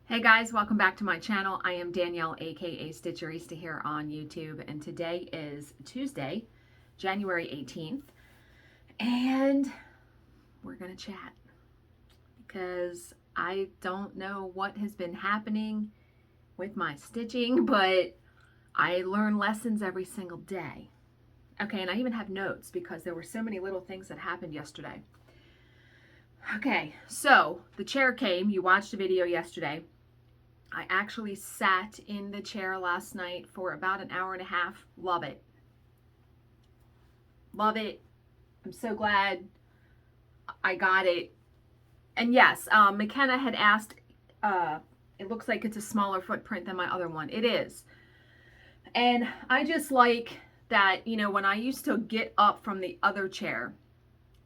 Hey guys, welcome back to my channel. I am Danielle, aka Stitcherista here on YouTube, and today is Tuesday, January 18th, and we're gonna chat because I don't know what has been happening with my stitching, but I learn lessons every single day. Okay, and I even have notes because there were so many little things that happened yesterday. Okay, so the chair came. You watched the video yesterday. I actually sat in the chair last night for about an hour and a half. Love it. Love it. I'm so glad I got it. And yes, McKenna had asked, it looks like it's a smaller footprint than my other one. It is. And I just like that, you know, when I used to get up from the other chair,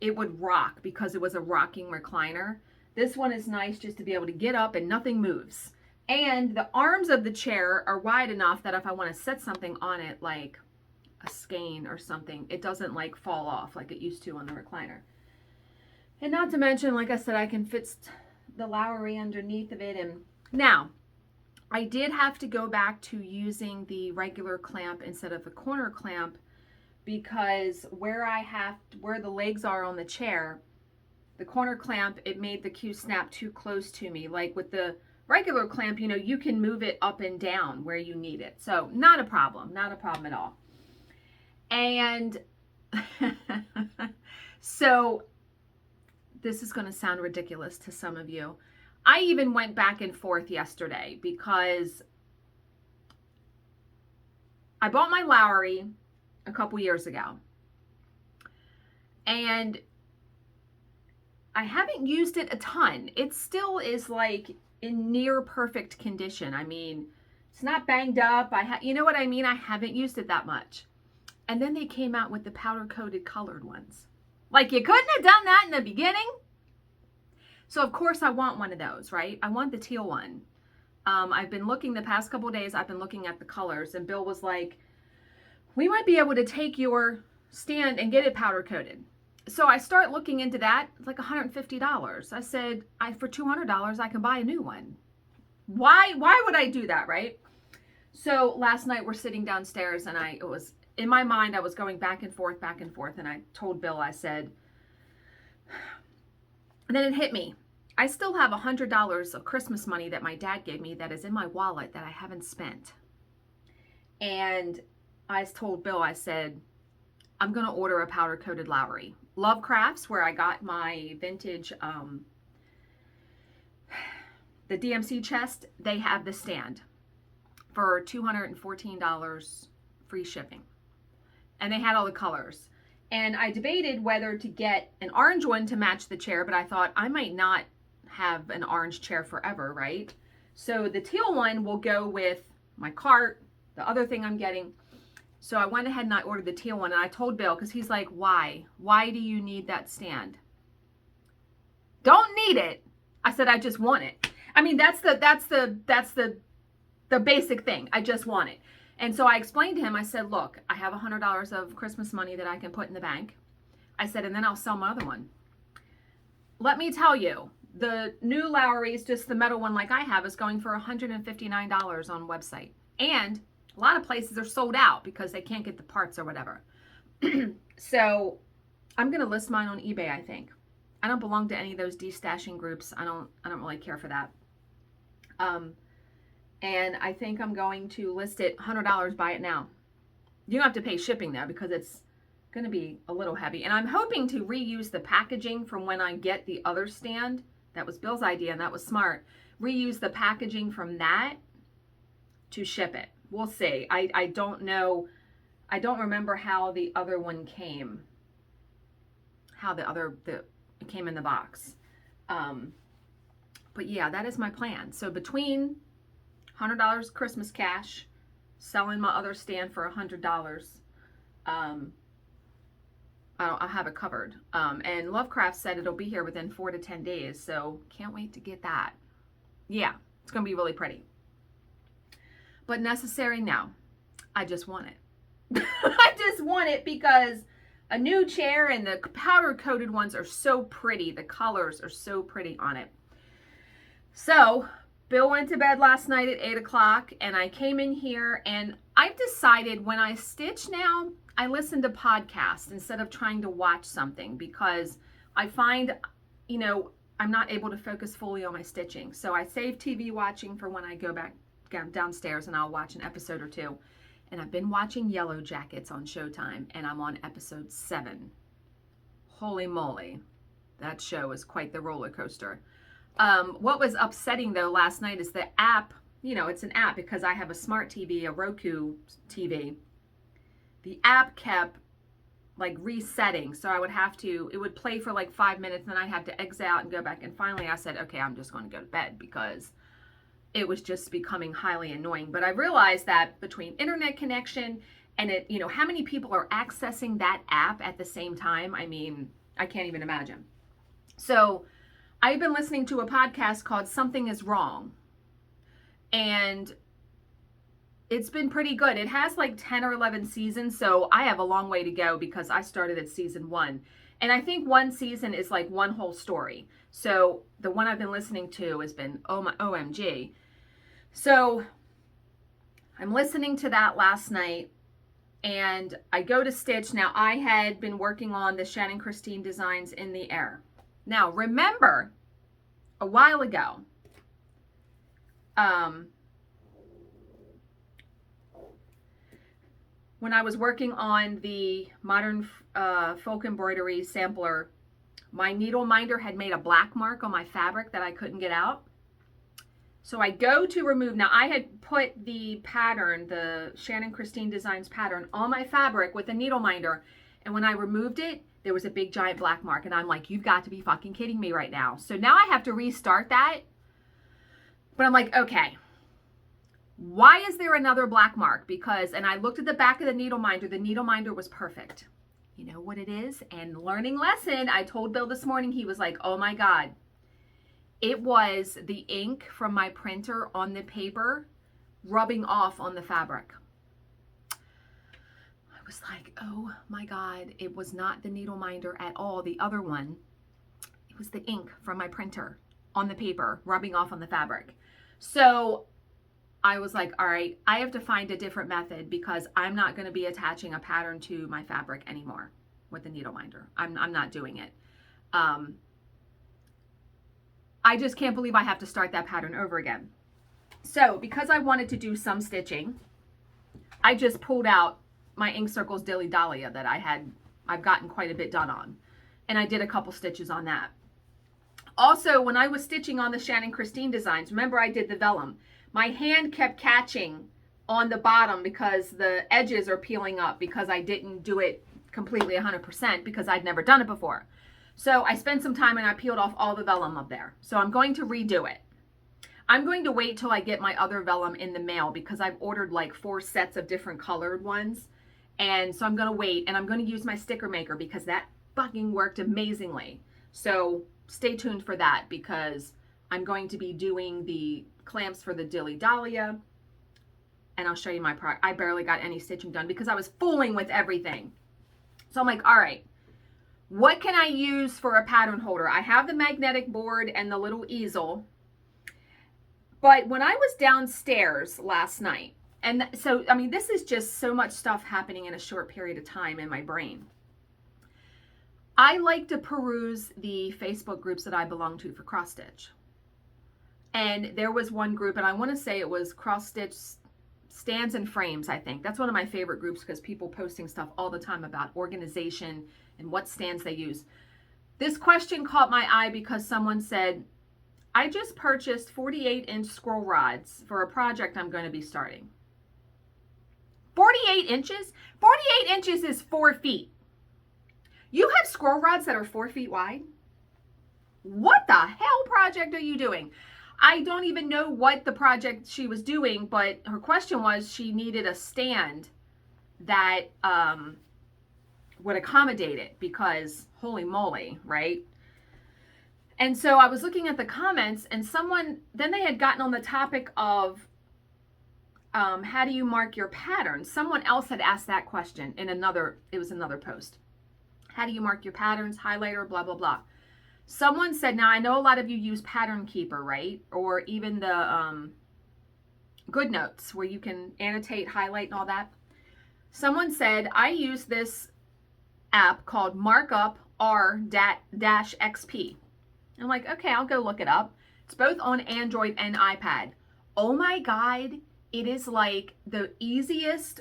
it would rock because it was a rocking recliner. This one is nice just to be able to get up and nothing moves. And the arms of the chair are wide enough that if I want to set something on it, like a skein or something, it doesn't like fall off like it used to on the recliner. And not to mention, like I said, I can fit the Lowery underneath of it. And now, I did have to go back to using the regular clamp instead of the corner clamp because where the legs are on the chair, the corner clamp, it made the Q snap too close to me. Like with the regular clamp, you know, you can move it up and down where you need it. So not a problem at all. And so this is going to sound ridiculous to some of you. I even went back and forth yesterday because I bought my Lowery a couple years ago. And I haven't used it a ton. It still is like in near perfect condition. I mean, it's not banged up. You know what I mean? I haven't used it that much. And then they came out with the powder coated colored ones. Like you couldn't have done that in the beginning. So of course I want one of those, right? I want the teal one. I've been looking the past couple of days, I've been looking at the colors, and Bill was like, we might be able to take your stand and get it powder coated. So I start looking into that. It's like $150. I said, for $200, I can buy a new one. Why would I do that, right? So last night we're sitting downstairs and it was in my mind, I was going back and forth. And I told Bill, I said, and then it hit me. I still have $100 of Christmas money that my dad gave me that is in my wallet that I haven't spent. And I told Bill, I said, I'm going to order a powder coated Lowery. Love Crafts, where I got my vintage, the DMC chest, they have the stand for $214 free shipping. And they had all the colors. And I debated whether to get an orange one to match the chair, but I thought I might not have an orange chair forever, right? So the teal one will go with my cart, the other thing I'm getting. So I went ahead and I ordered the teal one, and I told Bill, because he's like, why? Why do you need that stand? Don't need it. I said, I just want it. I mean, that's the basic thing. I just want it. And so I explained to him, I said, look, I have $100 of Christmas money that I can put in the bank. I said, and then I'll sell my other one. Let me tell you, the new Lowery's, just the metal one like I have, is going for $159 on website. And a lot of places are sold out because they can't get the parts or whatever. So I'm going to list mine on eBay, I think. I don't belong to any of those destashing groups. I don't really care for that. And I think I'm going to list it $100, buy it now. You don't have to pay shipping though because it's going to be a little heavy. And I'm hoping to reuse the packaging from when I get the other stand. That was Bill's idea and that was smart. Reuse the packaging from that to ship it. We'll see. I don't know. I don't remember how the other one came. How it came in the box. But yeah, that is my plan. So between $100 Christmas cash, selling my other stand for $100, I'll have it covered. And Lovecraft said it'll be here within 4 to 10 days. So can't wait to get that. Yeah, it's going to be really pretty. But necessary now. I just want it. I just want it because a new chair and the powder coated ones are so pretty. The colors are so pretty on it. So Bill went to bed last night at 8 o'clock, and I came in here, and I've decided when I stitch now, I listen to podcasts instead of trying to watch something, because I find, you know, I'm not able to focus fully on my stitching. So I save TV watching for when I go back downstairs and I'll watch an episode or two. And I've been watching Yellow Jackets on Showtime, and I'm on episode 7. Holy moly, that show is quite the roller coaster. What was upsetting though last night is the app, you know, it's an app because I have a smart TV, a Roku TV. The app kept like resetting. So I would have to, it would play for like 5 minutes, and then I'd have to exit out and go back. And finally I said, okay, I'm just going to go to bed because it was just becoming highly annoying. But I realized that between internet connection and it, you know, how many people are accessing that app at the same time? I mean, I can't even imagine. So I've been listening to a podcast called Something is Wrong, and it's been pretty good. It has like 10 or 11 seasons, so I have a long way to go because I started at season 1. And I think one season is like one whole story. So the one I've been listening to has been OMG. So I'm listening to that last night, and I go to stitch. Now, I had been working on the Shannon Christine designs in the air. Now, remember, a while ago, when I was working on the modern folk embroidery sampler, my needle minder had made a black mark on my fabric that I couldn't get out. So I go to remove. Now, I had put the pattern, the Shannon Christine Designs pattern, on my fabric with a needle minder, and when I removed it, there was a big giant black mark, and I'm like, you've got to be fucking kidding me right now. So now I have to restart that. But I'm like, okay, why is there another black mark? Because, and I looked at the back of the needle minder was perfect. You know what it is? And learning lesson, I told Bill this morning, he was like, oh my God. It was the ink from my printer on the paper rubbing off on the fabric. I was like, oh my God, it was not the needle minder at all, the other one. It was the ink from my printer on the paper rubbing off on the fabric. So I was like, all right, I have to find a different method because I'm not going to be attaching a pattern to my fabric anymore with the needle minder. I'm not doing it. I just can't believe I have to start that pattern over again. So because I wanted to do some stitching, I just pulled out my Ink Circles Dilly Dahlia that I've gotten quite a bit done on. And I did a couple stitches on that. Also, when I was stitching on the Shannon Christine designs, remember I did the vellum. My hand kept catching on the bottom because the edges are peeling up because I didn't do it completely 100% because I'd never done it before. So I spent some time and I peeled off all the vellum up there. So I'm going to redo it. I'm going to wait till I get my other vellum in the mail because I've ordered like 4 sets of different colored ones. And so I'm going to wait, and I'm going to use my sticker maker because that fucking worked amazingly. So stay tuned for that because I'm going to be doing the clamps for the Dilly Dahlia, and I'll show you my product. I barely got any stitching done because I was fooling with everything. So I'm like, all right, what can I use for a pattern holder? I have the magnetic board and the little easel, but when I was downstairs last night, and so, I mean, this is just so much stuff happening in a short period of time in my brain. I like to peruse the Facebook groups that I belong to for cross stitch. And there was one group, and I want to say it was cross stitch stands and frames, I think. That's one of my favorite groups because people posting stuff all the time about organization and what stands they use. This question caught my eye because someone said, I just purchased 48-inch scroll rods for a project I'm going to be starting. 48 inches? 48 inches is 4 feet. You have scroll rods that are 4 feet wide? What the hell project are you doing? I don't even know what the project she was doing, but her question was she needed a stand that would accommodate it because holy moly, right? And so I was looking at the comments, and then they had gotten on the topic of how do you mark your pattern? Someone else had asked that question in another post. How do you mark your patterns, highlighter, blah, blah, blah. Someone said, now I know a lot of you use Pattern Keeper, right? Or even the Good Notes where you can annotate, highlight, and all that. Someone said, I use this app called Markup R-XP. I'm like, okay, I'll go look it up. It's both on Android and iPad. Oh my God, it is like the easiest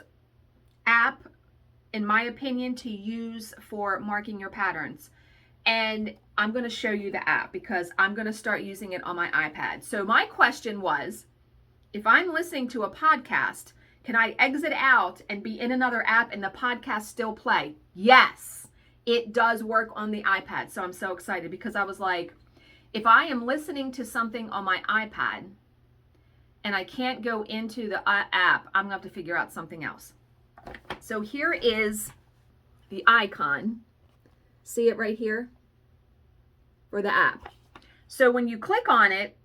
app, in my opinion, to use for marking your patterns. And I'm going to show you the app because I'm going to start using it on my iPad. So my question was, if I'm listening to a podcast, can I exit out and be in another app and the podcast still play? Yes, it does work on the iPad. So I'm so excited because I was like, if I am listening to something on my iPad and I can't go into the app, I'm going to have to figure out something else. So here is the icon. See it right here for the app. So when you click on it,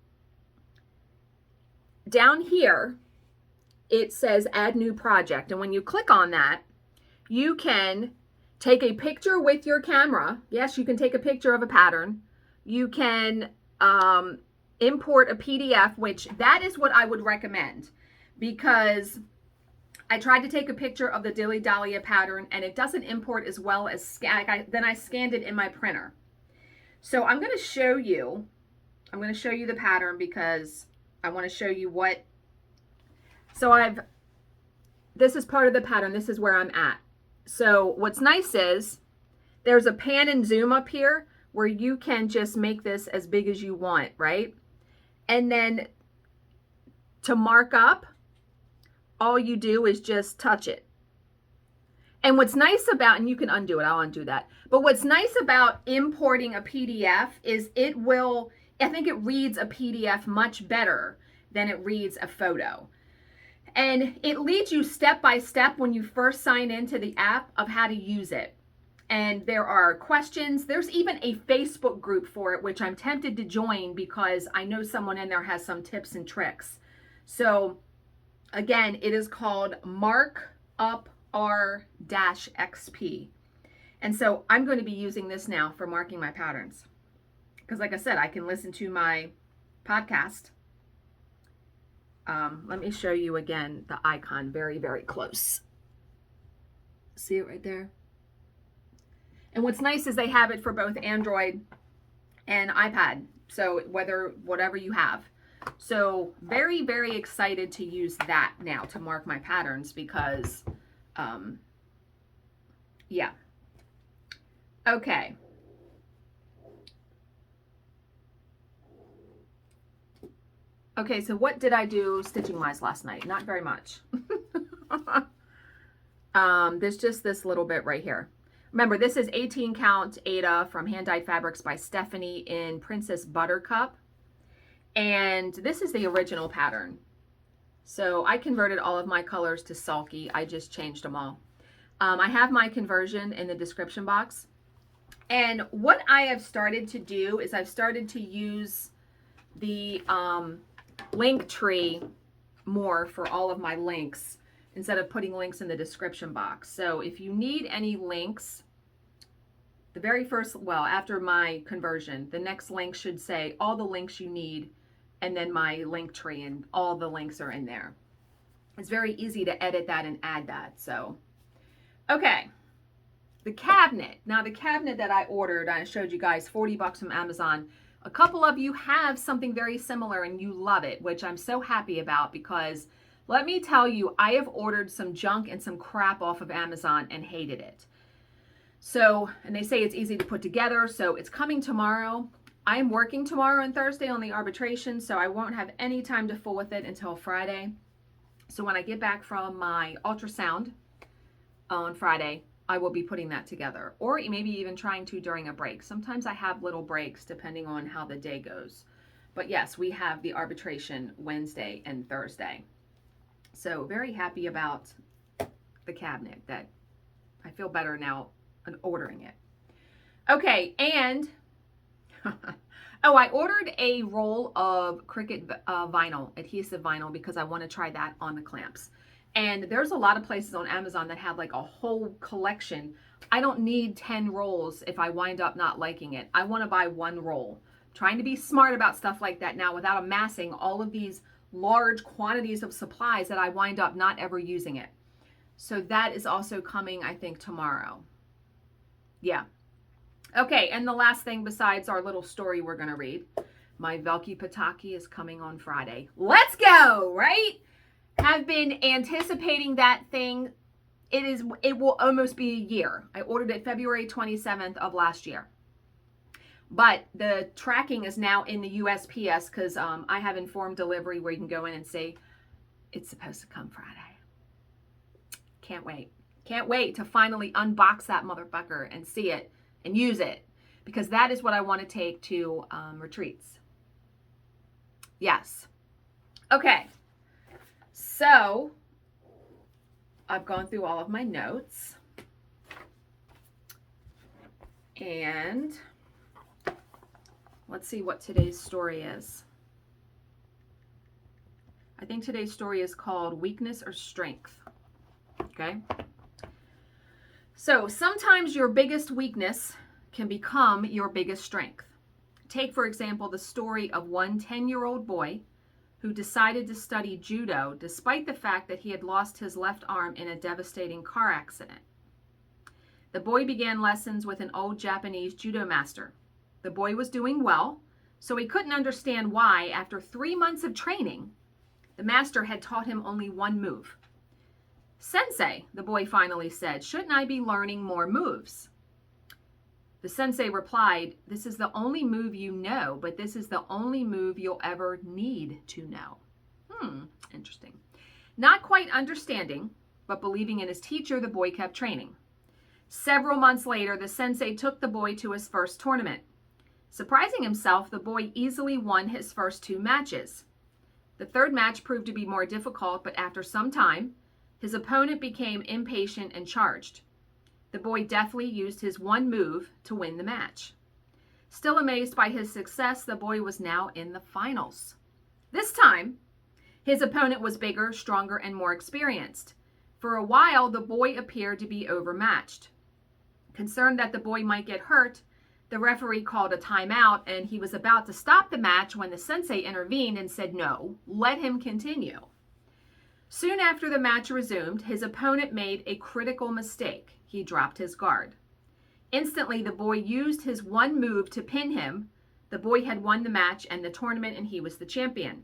down here, it says add new project. And when you click on that, you can take a picture with your camera. Yes, you can take a picture of a pattern. You can import a PDF, which that is what I would recommend because I tried to take a picture of the Dilly Dahlia pattern and it doesn't import as well as then I scanned it in my printer. So I'm going to show you the pattern because I want to show you what. So this is part of the pattern. This is where I'm at. So what's nice is there's a pan and zoom up here where you can just make this as big as you want, right? And then to mark up, all you do is just touch it. And what's nice about, and you can undo it, I'll undo that. But what's nice about importing a PDF is I think it reads a PDF much better than it reads a photo. And it leads you step by step when you first sign into the app of how to use it. And there are questions. There's even a Facebook group for it, which I'm tempted to join because I know someone in there has some tips and tricks. So again, it is called Markup R-XP. And so I'm going to be using this now for marking my patterns. Because like I said, I can listen to my podcast. Let me show you again the icon very, very close. See it right there? And what's nice is they have it for both Android and iPad. So whatever you have. So very, very excited to use that now to mark my patterns because, yeah. Okay. Okay, so what did I do stitching wise last night? Not very much. There's just this little bit right here. Remember, this is 18 count Ada from Hand Dyed Fabrics by Stephanie in Princess Buttercup. And this is the original pattern. So I converted all of my colors to Sulky. I just changed them all. I have my conversion in the description box. And what I have started to do is I've started to use the link tree more for all of my links instead of putting links in the description box. So if you need any links, the very first, well, after my conversion, the next link should say all the links you need and then my link tree, and all the links are in there. It's very easy to edit that and add that. So, okay. The cabinet. Now the cabinet that I ordered, I showed you guys, 40 bucks from Amazon. A couple of you have something very similar and you love it, which I'm so happy about because let me tell you, I have ordered some junk and some crap off of Amazon and hated it. So, and they say it's easy to put together, so it's coming tomorrow. I'm working tomorrow and Thursday on the arbitration, so I won't have any time to fool with it until Friday. So when I get back from my ultrasound on Friday, I will be putting that together, or maybe even trying to during a break. Sometimes I have little breaks depending on how the day goes. But yes, we have the arbitration Wednesday and Thursday. So very happy about the cabinet. That I feel better now on ordering it. Okay, and oh, I ordered a roll of Cricut vinyl, adhesive vinyl, because I want to try that on the clamps. And there's a lot of places on Amazon that have like a whole collection. I don't need 10 rolls if I wind up not liking it. I want to buy one roll. Trying to be smart about stuff like that now without amassing all of these large quantities of supplies that I wind up not ever using it. So that is also coming, I think, tomorrow. Yeah. Okay, and the last thing besides our little story we're going to read, my Velky Pataki is coming on Friday. Let's go, right? Have been anticipating that thing. It will almost be a year. I ordered it February 27th of last year. But the tracking is now in the USPS because I have informed delivery where you can go in and say, it's supposed to come Friday. Can't wait. Can't wait to finally unbox that motherfucker and see it and use it. Because that is what I want to take to retreats. Yes. Okay. So, I've gone through all of my notes. And let's see what today's story is. I think today's story is called Weakness or Strength. Okay? So, sometimes your biggest weakness can become your biggest strength. Take, for example, the story of one 10-year-old boy who decided to study judo despite the fact that he had lost his left arm in a devastating car accident. The boy began lessons with an old Japanese judo master. The boy was doing well, so he couldn't understand why, after 3 months of training, the master had taught him only one move. "Sensei," the boy finally said, "shouldn't I be learning more moves?" The sensei replied, "This is the only move you know, but this is the only move you'll ever need to know." Interesting. Not quite understanding, but believing in his teacher, the boy kept training. Several months later, the sensei took the boy to his first tournament. Surprising himself, the boy easily won his first 2 matches. The third match proved to be more difficult, but after some time, his opponent became impatient and charged. The boy deftly used his one move to win the match. Still amazed by his success, the boy was now in the finals. This time, his opponent was bigger, stronger, and more experienced. For a while, the boy appeared to be overmatched. Concerned that the boy might get hurt, the referee called a timeout, and he was about to stop the match when the sensei intervened and said, "No, let him continue." Soon after the match resumed, his opponent made a critical mistake. He dropped his guard. Instantly, the boy used his one move to pin him. The boy had won the match and the tournament, and he was the champion.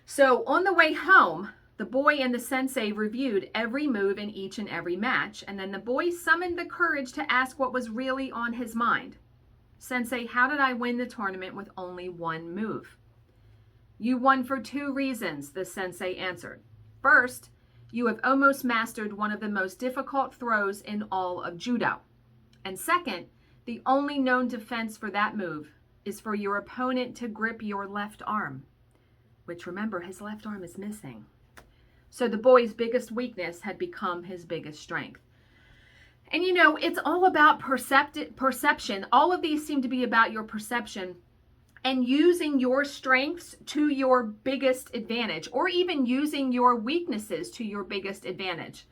So on the way home, the boy and the sensei reviewed every move in each and every match, and then the boy summoned the courage to ask what was really on his mind. "Sensei, how did I win the tournament with only one move?" "You won for 2 reasons," the sensei answered. "First, you have almost mastered one of the most difficult throws in all of judo. And second, the only known defense for that move is for your opponent to grip your left arm," which, remember, his left arm is missing. So the boy's biggest weakness had become his biggest strength. And you know, it's all about perception. All of these seem to be about your perception and using your strengths to your biggest advantage, or even using your weaknesses to your biggest advantage.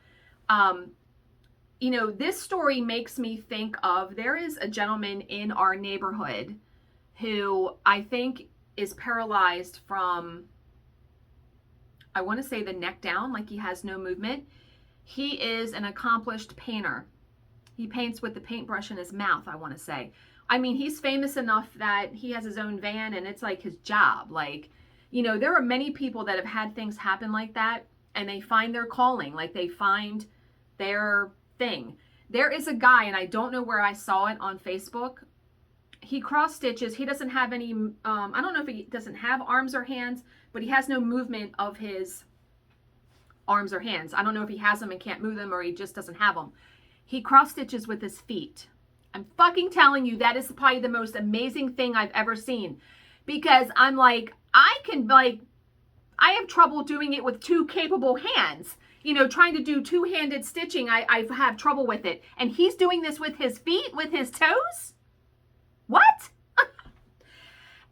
You know, this story makes me think of, there is a gentleman in our neighborhood who I think is paralyzed from, I want to say, the neck down, like he has no movement. He is an accomplished painter. He paints with the paintbrush in his mouth, I want to say. I mean, he's famous enough that he has his own van and it's like his job. Like, you know, there are many people that have had things happen like that and they find their calling, like they find their thing. There is a guy, and I don't know where I saw it on Facebook. He cross stitches. He doesn't have any, I don't know if he doesn't have arms or hands, but he has no movement of his arms or hands. I don't know if he has them and can't move them or he just doesn't have them. He cross stitches with his feet. I'm fucking telling you, that is probably the most amazing thing I've ever seen, because I'm like, I have trouble doing it with 2 capable hands. You know, trying to do 2-handed stitching, I have trouble with it. And he's doing this with his feet, with his toes? What?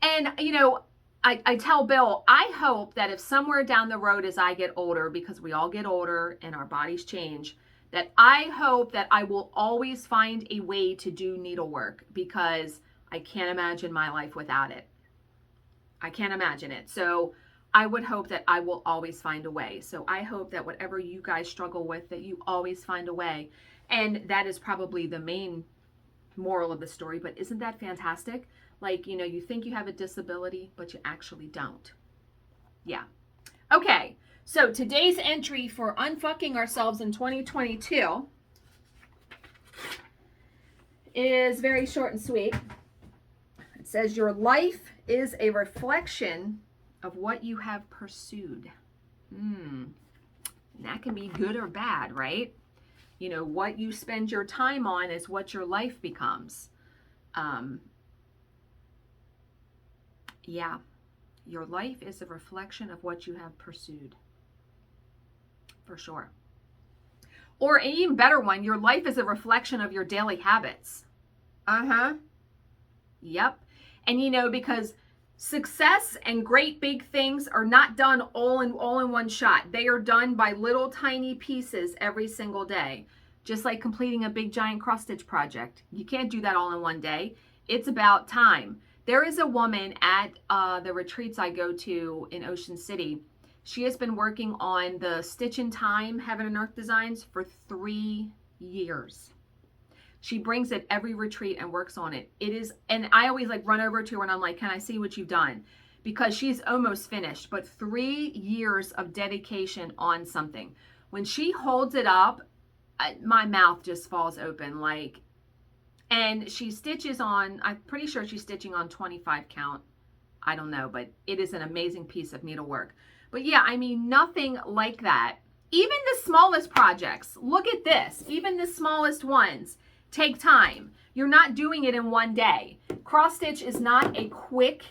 And, you know, I tell Bill, I hope that if somewhere down the road as I get older, because we all get older and our bodies change, that I hope that I will always find a way to do needlework, because I can't imagine my life without it. I can't imagine it. So I would hope that I will always find a way. So I hope that whatever you guys struggle with, that you always find a way. And that is probably the main moral of the story, but isn't that fantastic? Like, you know, you think you have a disability, but you actually don't. Yeah. Okay. So today's entry for unfucking ourselves in 2022 is very short and sweet. It says your life is a reflection of what you have pursued. And that can be good or bad, right? You know, what you spend your time on is what your life becomes. Yeah, your life is a reflection of what you have pursued. For sure. Or an even better one, your life is a reflection of your daily habits. Yep. And you know, because success and great big things are not done all in one shot. They are done by little tiny pieces every single day. Just like completing a big giant cross stitch project. You can't do that all in one day. It's about time. There is a woman at the retreats I go to in Ocean City. She has been working on the Stitch in Time Heaven and Earth designs for 3 years. She brings it every retreat and works on it. It is, and I always like run over to her and I'm like, can I see what you've done? Because she's almost finished, but 3 years of dedication on something. When she holds it up, my mouth just falls open, like, and she stitches on, I'm pretty sure she's stitching on 25 count. I don't know, but it is an amazing piece of needlework. But yeah, I mean, nothing like that. Even the smallest projects, look at this, even the smallest ones take time. You're not doing it in one day. Cross stitch is not a quick,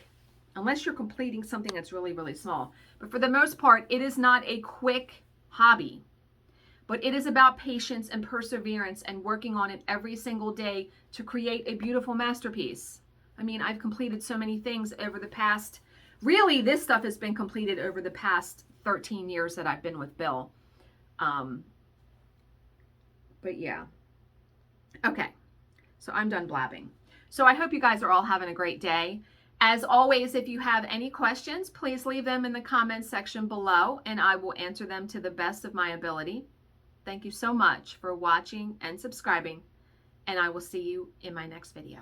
unless you're completing something that's really, really small. But for the most part, it is not a quick hobby. But it is about patience and perseverance and working on it every single day to create a beautiful masterpiece. I mean, I've completed so many things over the past, really this stuff has been completed over the past 13 years that I've been with Bill. But yeah. Okay, so I'm done blabbing. So I hope you guys are all having a great day. As always, if you have any questions, please leave them in the comments section below and I will answer them to the best of my ability. Thank you so much for watching and subscribing, and I will see you in my next video.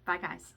Bye, guys.